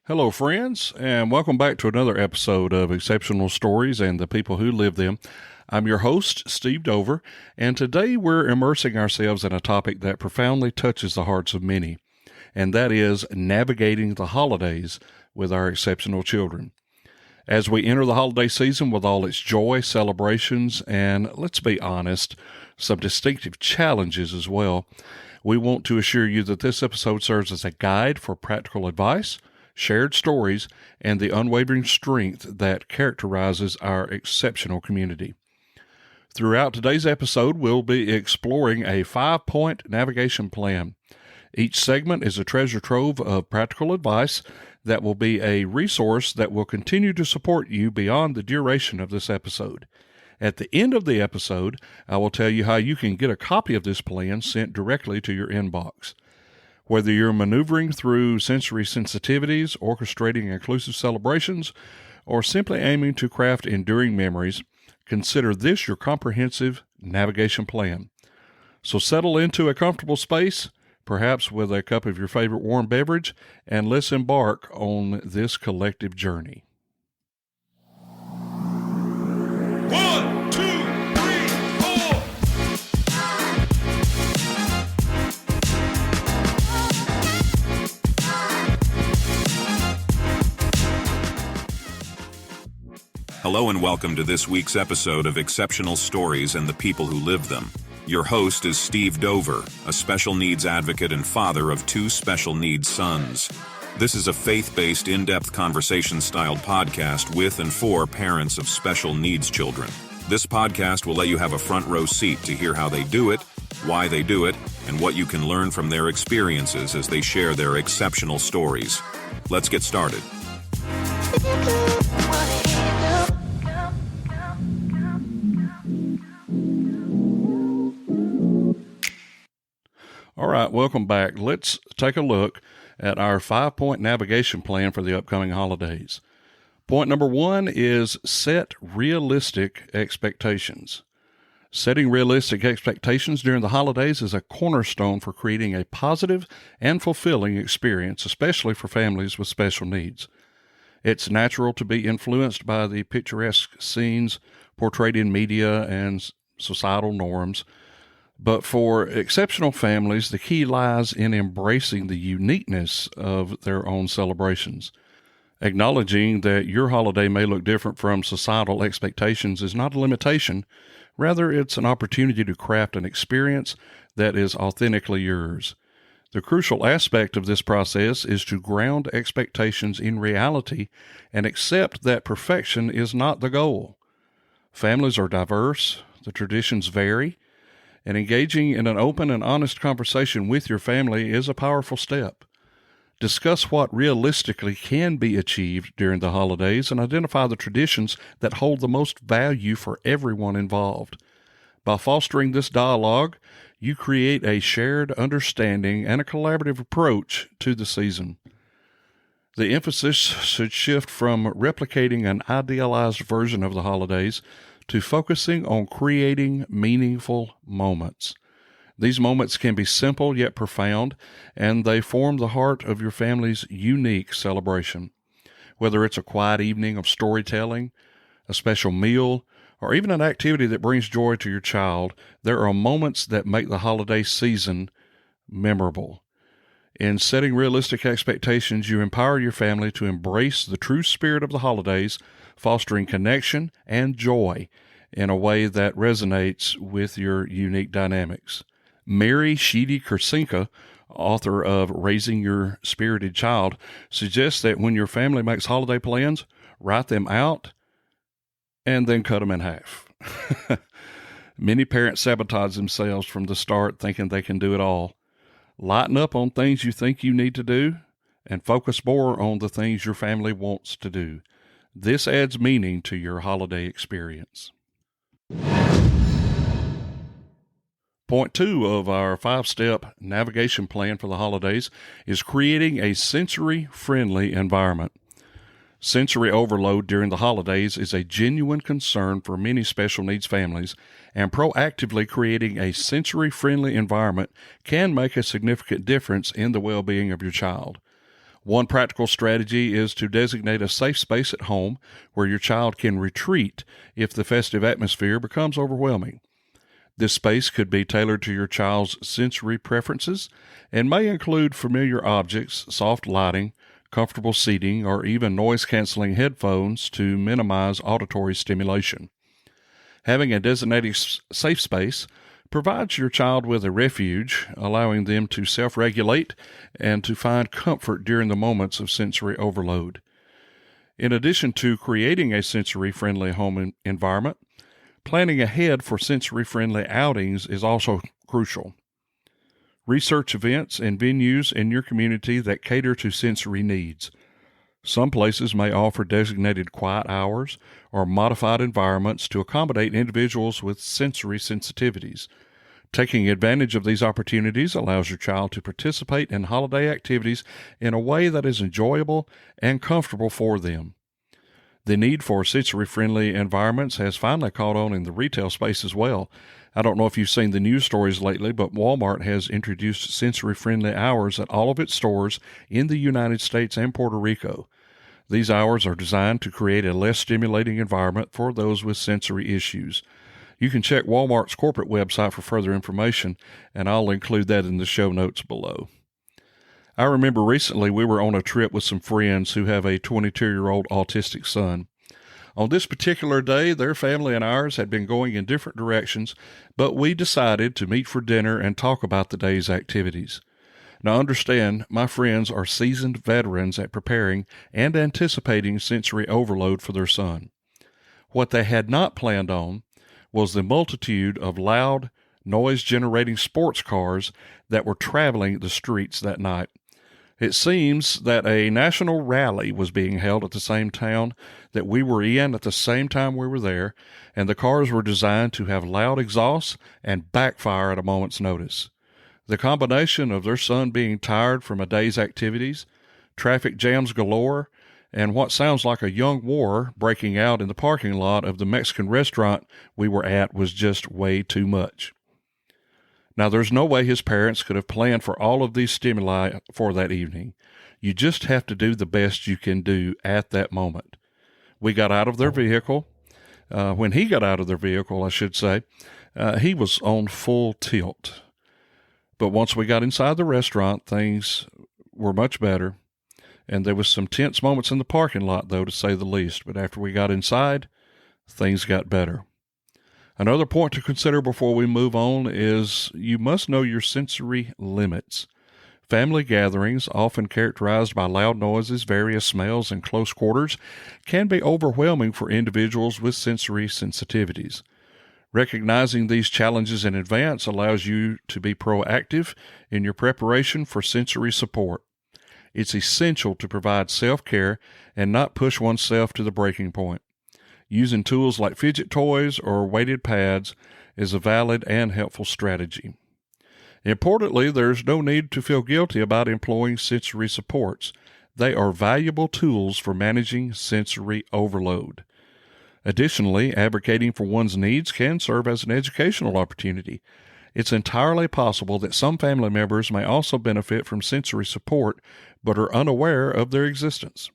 Hello, friends, and welcome back to another episode of Exceptional Stories and the People Who Live Them. I'm your host, Steve Dover, and today we're immersing ourselves in a topic that profoundly touches the hearts of many, and that is navigating the holidays with our exceptional children. As we enter the holiday season with all its joy, celebrations, and, let's be honest, some distinctive challenges as well, we want to assure you that this episode serves as a guide for practical advice, shared stories, and the unwavering strength that characterizes our exceptional community. Throughout today's episode, we'll be exploring a 5-point navigation plan. Each segment is a treasure trove of practical advice that will be a resource that will continue to support you beyond the duration of this episode. At the end of the episode, I will tell you how you can get a copy of this plan sent directly to your inbox. Whether you're maneuvering through sensory sensitivities, orchestrating inclusive celebrations, or simply aiming to craft enduring memories, consider this your comprehensive navigation plan. So settle into a comfortable space, perhaps with a cup of your favorite warm beverage, and let's embark on this collective journey. 1, 2, 3, 4. Hello and welcome to this week's episode of Exceptional Stories and the People Who Live Them. Your host is Steve Dover, a special needs advocate and father of 2 special needs sons. This is a faith-based, in-depth conversation-styled podcast with and for parents of special needs children. This podcast will let you have a front row seat to hear how they do it, why they do it, and what you can learn from their experiences as they share their exceptional stories. Let's get started. All right, welcome back. Let's take a look at our 5-point navigation plan for the upcoming holidays. Point number 1 is set realistic expectations. Setting realistic expectations during the holidays is a cornerstone for creating a positive and fulfilling experience, especially for families with special needs. It's natural to be influenced by the picturesque scenes portrayed in media and societal norms. But for exceptional families, the key lies in embracing the uniqueness of their own celebrations. Acknowledging that your holiday may look different from societal expectations is not a limitation. Rather, it's an opportunity to craft an experience that is authentically yours. The crucial aspect of this process is to ground expectations in reality and accept that perfection is not the goal. Families are diverse, the traditions vary, and engaging in an open and honest conversation with your family is a powerful step. Discuss what realistically can be achieved during the holidays and identify the traditions that hold the most value for everyone involved. By fostering this dialogue, you create a shared understanding and a collaborative approach to the season. The emphasis should shift from replicating an idealized version of the holidays to focusing on creating meaningful moments. These moments can be simple yet profound, and they form the heart of your family's unique celebration. Whether it's a quiet evening of storytelling, a special meal, or even an activity that brings joy to your child, there are moments that make the holiday season memorable. In setting realistic expectations, you empower your family to embrace the true spirit of the holidays, fostering connection and joy in a way that resonates with your unique dynamics. Mary Sheedy Kersinka, author of Raising Your Spirited Child, suggests that when your family makes holiday plans, write them out and then cut them in half. Many parents sabotage themselves from the start, thinking they can do it all. Lighten up on things you think you need to do and focus more on the things your family wants to do. This adds meaning to your holiday experience. Point 2 of our 5-step navigation plan for the holidays is creating a sensory-friendly environment. Sensory overload during the holidays is a genuine concern for many special needs families, and proactively creating a sensory-friendly environment can make a significant difference in the well-being of your child. One practical strategy is to designate a safe space at home where your child can retreat if the festive atmosphere becomes overwhelming. This space could be tailored to your child's sensory preferences and may include familiar objects, soft lighting, comfortable seating, or even noise-canceling headphones to minimize auditory stimulation. Having a designated safe space provides your child with a refuge, allowing them to self-regulate and to find comfort during the moments of sensory overload. In addition to creating a sensory-friendly home environment, planning ahead for sensory-friendly outings is also crucial. Research events and venues in your community that cater to sensory needs. Some places may offer designated quiet hours or modified environments to accommodate individuals with sensory sensitivities. Taking advantage of these opportunities allows your child to participate in holiday activities in a way that is enjoyable and comfortable for them. The need for sensory-friendly environments has finally caught on in the retail space as well. I don't know if you've seen the news stories lately, but Walmart has introduced sensory-friendly hours at all of its stores in the United States and Puerto Rico. These hours are designed to create a less stimulating environment for those with sensory issues. You can check Walmart's corporate website for further information, and I'll include that in the show notes below. I remember recently we were on a trip with some friends who have a 22-year-old autistic son. On this particular day, their family and ours had been going in different directions, but we decided to meet for dinner and talk about the day's activities. Now understand, my friends are seasoned veterans at preparing and anticipating sensory overload for their son. What they had not planned on was the multitude of loud, noise-generating sports cars that were traveling the streets that night. It seems that a national rally was being held at the same town that we were in at the same time we were there, and the cars were designed to have loud exhausts and backfire at a moment's notice. The combination of their son being tired from a day's activities, traffic jams galore, and what sounds like a young war breaking out in the parking lot of the Mexican restaurant we were at was just way too much. Now, there's no way his parents could have planned for all of these stimuli for that evening. You just have to do the best you can do at that moment. We got out of their vehicle. When he got out of their vehicle, I should say, he was on full tilt. But once we got inside the restaurant, things were much better. And there was some tense moments in the parking lot, though, to say the least. But after we got inside, things got better. Another point to consider before we move on is you must know your sensory limits. Family gatherings, often characterized by loud noises, various smells, and close quarters, can be overwhelming for individuals with sensory sensitivities. Recognizing these challenges in advance allows you to be proactive in your preparation for sensory support. It's essential to provide self-care and not push oneself to the breaking point. Using tools like fidget toys or weighted pads is a valid and helpful strategy. Importantly, there's no need to feel guilty about employing sensory supports. They are valuable tools for managing sensory overload. Additionally, advocating for one's needs can serve as an educational opportunity. It's entirely possible that some family members may also benefit from sensory support but are unaware of their existence.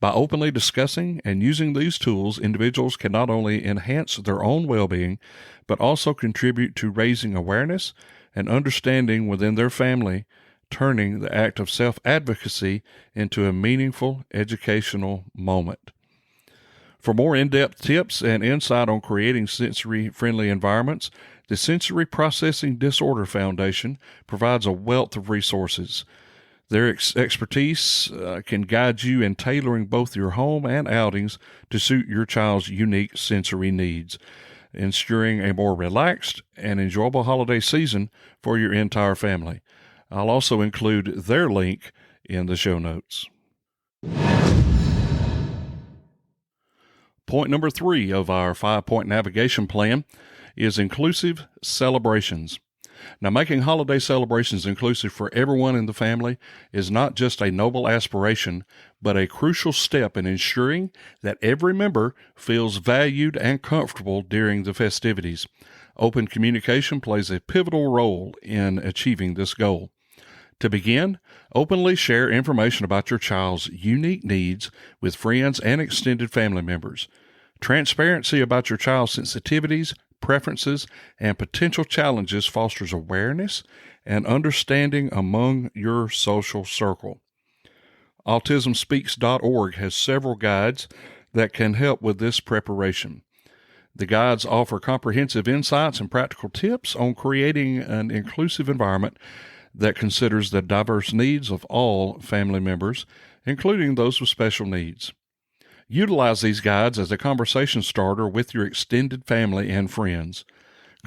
By openly discussing and using these tools, individuals can not only enhance their own well-being, but also contribute to raising awareness and understanding within their family, turning the act of self-advocacy into a meaningful educational moment. For more in-depth tips and insight on creating sensory-friendly environments, the Sensory Processing Disorder Foundation provides a wealth of resources. Their expertise can guide you in tailoring both your home and outings to suit your child's unique sensory needs, ensuring a more relaxed and enjoyable holiday season for your entire family. I'll also include their link in the show notes. Point number 3 of our 5-point navigation plan is inclusive celebrations. Now, making holiday celebrations inclusive for everyone in the family is not just a noble aspiration, but a crucial step in ensuring that every member feels valued and comfortable during the festivities. Open communication plays a pivotal role in achieving this goal. To begin, openly share information about your child's unique needs with friends and extended family members. Transparency about your child's sensitivities, preferences, and potential challenges fosters awareness and understanding among your social circle. AutismSpeaks.org has several guides that can help with this preparation. The guides offer comprehensive insights and practical tips on creating an inclusive environment that considers the diverse needs of all family members, including those with special needs. Utilize these guides as a conversation starter with your extended family and friends.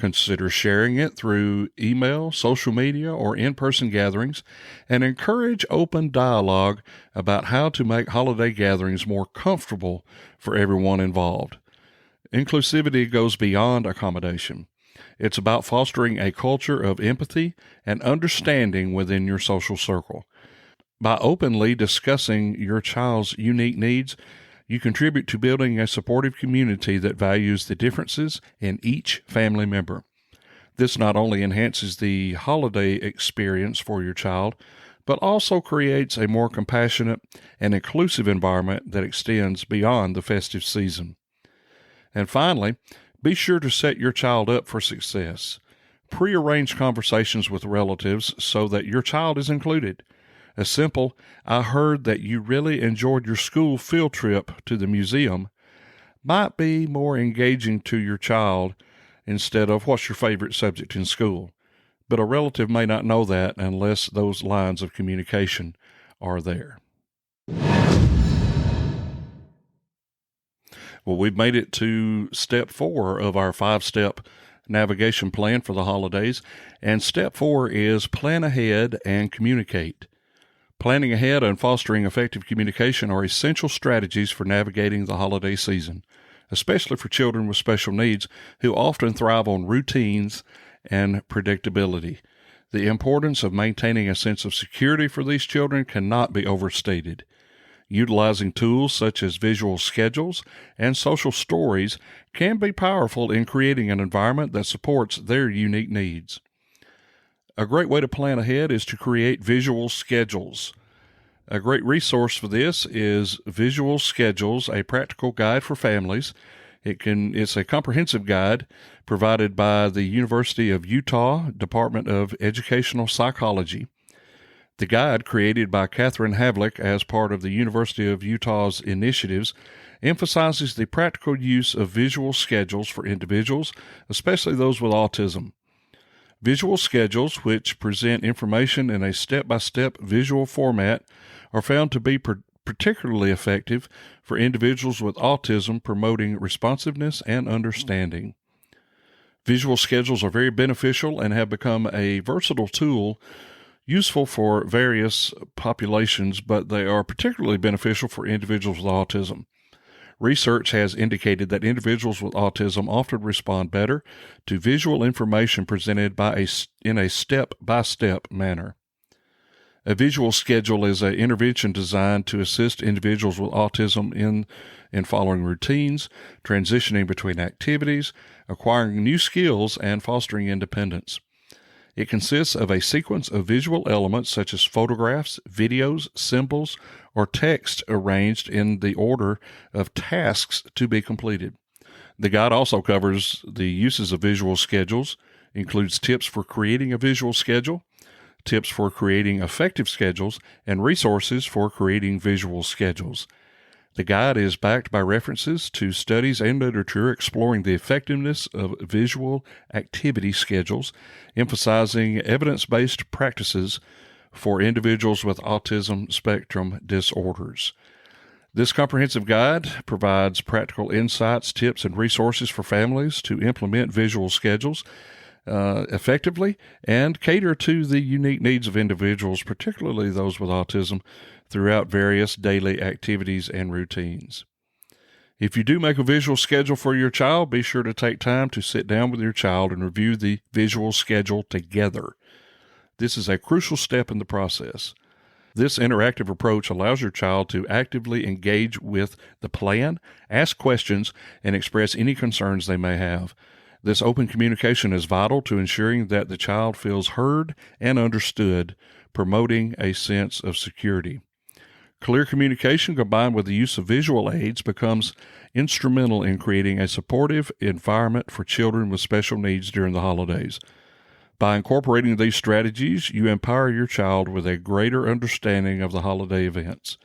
Consider sharing it through email, social media, or in-person gatherings, and encourage open dialogue about how to make holiday gatherings more comfortable for everyone involved. Inclusivity goes beyond accommodation. It's about fostering a culture of empathy and understanding within your social circle. By openly discussing your child's unique needs, you contribute to building a supportive community that values the differences in each family member. This not only enhances the holiday experience for your child, but also creates a more compassionate and inclusive environment that extends beyond the festive season. And finally, be sure to set your child up for success. Pre-arrange conversations with relatives so that your child is included. A simple, "I heard that you really enjoyed your school field trip to the museum," might be more engaging to your child instead of "What's your favorite subject in school?" But a relative may not know that unless those lines of communication are there. Well, we've made it to step 4 of our 5-step navigation plan for the holidays, and step 4 is plan ahead and communicate. Planning ahead and fostering effective communication are essential strategies for navigating the holiday season, especially for children with special needs who often thrive on routines and predictability. The importance of maintaining a sense of security for these children cannot be overstated. Utilizing tools such as visual schedules and social stories can be powerful in creating an environment that supports their unique needs. A great way to plan ahead is to create visual schedules. A great resource for this is Visual Schedules, a practical guide for families. It's a comprehensive guide provided by the University of Utah Department of Educational Psychology. The guide, created by Catherine Havlick as part of the University of Utah's initiatives, emphasizes the practical use of visual schedules for individuals, especially those with autism. Visual schedules, which present information in a step-by-step visual format, are found to be particularly effective for individuals with autism, promoting responsiveness and understanding. Visual schedules are very beneficial and have become a versatile tool useful for various populations, but they are particularly beneficial for individuals with autism. Research has indicated that individuals with autism often respond better to visual information presented in a step-by-step manner. A visual schedule is an intervention designed to assist individuals with autism in following routines, transitioning between activities, acquiring new skills, and fostering independence. It consists of a sequence of visual elements such as photographs, videos, symbols, or text arranged in the order of tasks to be completed. The guide also covers the uses of visual schedules, includes tips for creating a visual schedule, tips for creating effective schedules, and resources for creating visual schedules. The guide is backed by references to studies and literature exploring the effectiveness of visual activity schedules, emphasizing evidence-based practices for individuals with autism spectrum disorders. This comprehensive guide provides practical insights, tips, and resources for families to implement visual schedules effectively and cater to the unique needs of individuals, particularly those with autism, throughout various daily activities and routines. If you do make a visual schedule for your child, be sure to take time to sit down with your child and review the visual schedule together. This is a crucial step in the process. This interactive approach allows your child to actively engage with the plan, ask questions, and express any concerns they may have. This open communication is vital to ensuring that the child feels heard and understood, promoting a sense of security. Clear communication combined with the use of visual aids becomes instrumental in creating a supportive environment for children with special needs during the holidays. By incorporating these strategies, you empower your child with a greater understanding of the holiday events.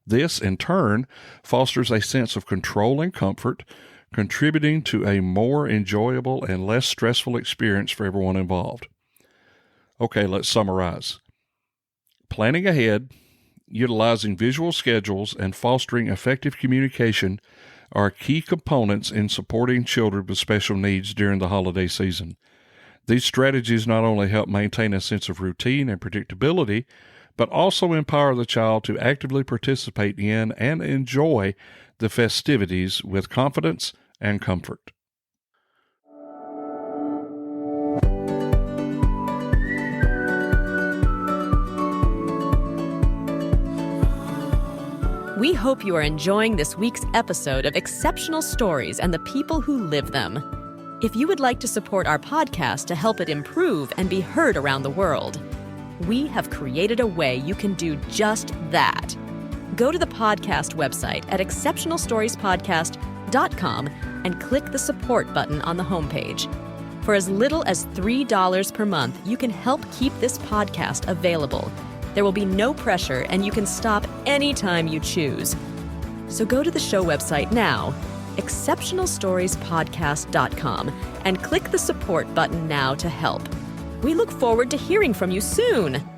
This, in turn, fosters a sense of control and comfort, contributing to a more enjoyable and less stressful experience for everyone involved. Okay, let's summarize. Planning ahead, utilizing visual schedules, and fostering effective communication are key components in supporting children with special needs during the holiday season. These strategies not only help maintain a sense of routine and predictability, but also empower the child to actively participate in and enjoy the festivities with confidence and comfort. We hope you are enjoying this week's episode of Exceptional Stories and the People Who Live Them. If you would like to support our podcast to help it improve and be heard around the world, we have created a way you can do just that. Go to the podcast website at exceptionalstoriespodcast.com and click the support button on the homepage. For as little as $3 per month, you can help keep this podcast available. There will be no pressure, and you can stop anytime you choose. So go to the show website now, exceptionalstoriespodcast.com, and click the support button now to help. We look forward to hearing from you soon.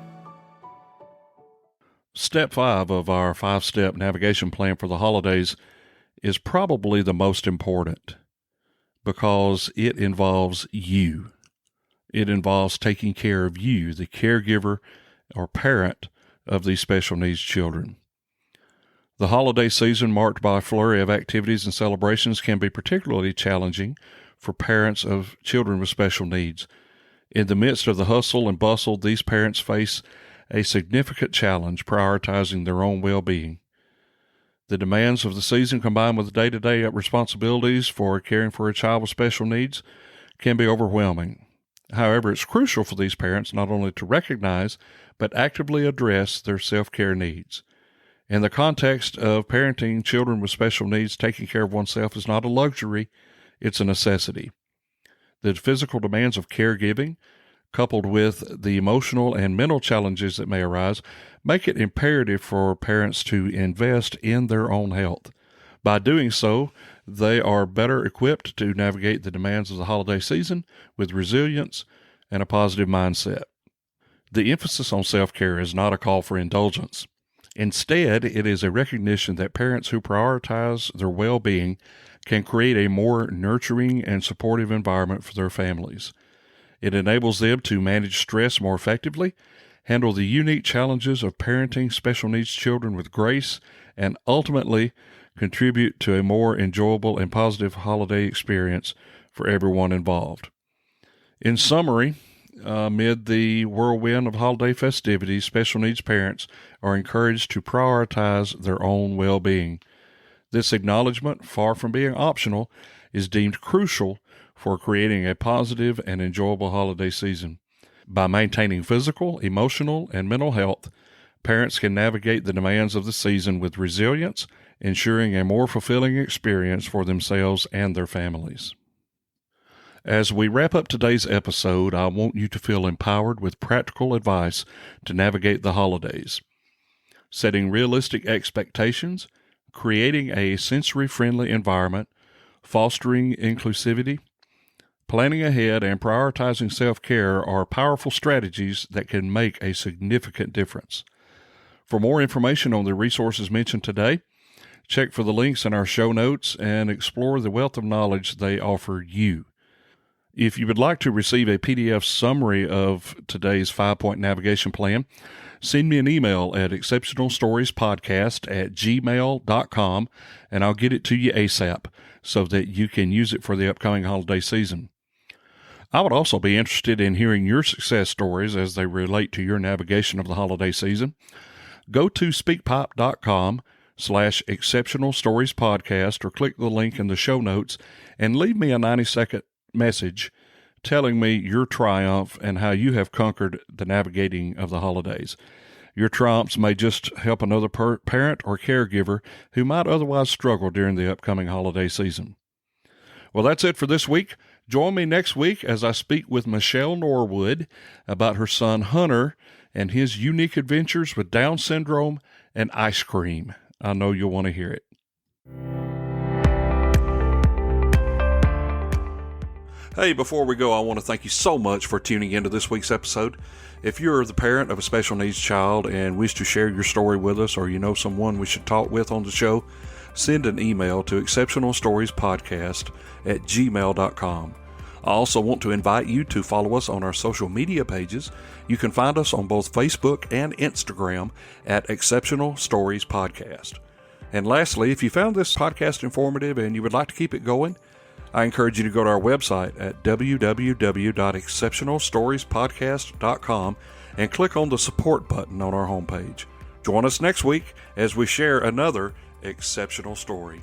Step 5 of our 5-step navigation plan for the holidays is probably the most important because it involves you. It involves taking care of you, the caregiver or parent of these special needs children. The holiday season, marked by a flurry of activities and celebrations, can be particularly challenging for parents of children with special needs. In the midst of the hustle and bustle, these parents face a significant challenge prioritizing their own well-being. The demands of the season, combined with day-to-day responsibilities for caring for a child with special needs, can be overwhelming. However, it's crucial for these parents not only to recognize but actively address their self-care needs. In the context of parenting children with special needs, taking care of oneself is not a luxury, it's a necessity. The physical demands of caregiving, coupled with the emotional and mental challenges that may arise, make it imperative for parents to invest in their own health. By doing so, they are better equipped to navigate the demands of the holiday season with resilience and a positive mindset. The emphasis on self-care is not a call for indulgence. Instead, it is a recognition that parents who prioritize their well-being can create a more nurturing and supportive environment for their families. It enables them to manage stress more effectively, handle the unique challenges of parenting special needs children with grace, and ultimately contribute to a more enjoyable and positive holiday experience for everyone involved. In summary, amid the whirlwind of holiday festivities, special needs parents are encouraged to prioritize their own well-being. This acknowledgement, far from being optional, is deemed crucial for creating a positive and enjoyable holiday season. By maintaining physical, emotional, and mental health, parents can navigate the demands of the season with resilience, ensuring a more fulfilling experience for themselves and their families. As we wrap up today's episode, I want you to feel empowered with practical advice to navigate the holidays. Setting realistic expectations, creating a sensory-friendly environment, fostering inclusivity, planning ahead, and prioritizing self-care are powerful strategies that can make a significant difference. For more information on the resources mentioned today, check for the links in our show notes and explore the wealth of knowledge they offer you. If you would like to receive a PDF summary of today's 5-point navigation plan, send me an email at exceptionalstoriespodcast@gmail.com, and I'll get it to you ASAP so that you can use it for the upcoming holiday season. I would also be interested in hearing your success stories as they relate to your navigation of the holiday season. Go to speakpipe.com/exceptionalstoriespodcast or click the link in the show notes and leave me a 90-second message telling me your triumph and how you have conquered the navigating of the holidays. Your triumphs may just help another parent or caregiver who might otherwise struggle during the upcoming holiday season. Well, that's it for this week. Join me next week as I speak with Michelle Norwood about her son Hunter and his unique adventures with Down syndrome and ice cream. I know you'll want to hear it. Hey, before we go, I want to thank you so much for tuning into this week's episode. If you're the parent of a special needs child and wish to share your story with us, or you know someone we should talk with on the show, send an email to exceptionalstoriespodcast@gmail.com. I also want to invite you to follow us on our social media pages. You can find us on both Facebook and Instagram at Exceptional Stories Podcast. And lastly, if you found this podcast informative and you would like to keep it going, I encourage you to go to our website at www.exceptionalstoriespodcast.com and click on the support button on our homepage. Join us next week as we share another exceptional story.